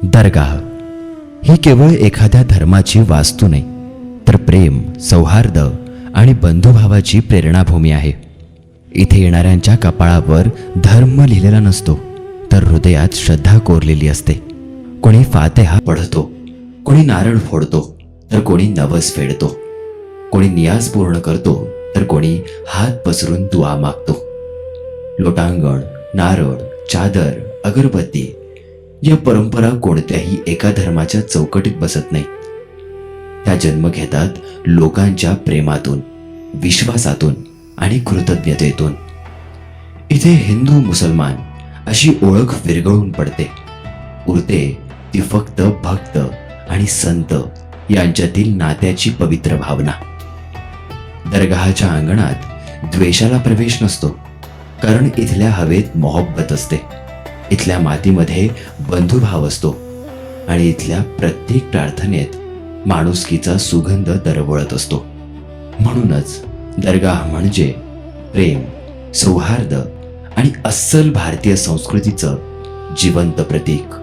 दरगाह ही केवळ एखाद्या धर्माची वास्तू नाही, तर प्रेम, सौहार्द आणि बंधुभावाची प्रेरणाभूमी आहे. इथे येणाऱ्यांच्या कपाळावर धर्म लिहिलेला नसतो, तर हृदयात श्रद्धा कोरलेली असते. कोणी फातेहा पढतो, कोणी नारळ फोडतो, तर कोणी नवस फेडतो, कोणी नियाज पूर्ण करतो, तर कोणी हात पसरून दुआ मागतो. लोटांगण, नारळ, चादर, अगरबत्ती या परंपरा कोणत्याही एका धर्माच्या चौकटीत बसत नाहीत. त्या जन्म घेतात लोकांच्या प्रेमातून, विश्वासातून आणि कृतज्ञतेतून. इथे हिंदू मुसलमान अशी ओळख विरघळून पडते. उरते ती फक्त भक्त आणि संत यांच्यातील नात्याची पवित्र भावना. दरगाहाच्या अंगणात द्वेषाला प्रवेश नसतो, कारण इथल्या हवेत मोहब्बत असते. इथल्या मातीमध्ये बंधुभाव असतो आणि इथल्या प्रत्येक प्रार्थनेत माणुसकीचा सुगंध दरवळत असतो. म्हणूनच दरगाह म्हणजे प्रेम, सौहार्द आणि अस्सल भारतीय संस्कृतीचं जिवंत प्रतीक.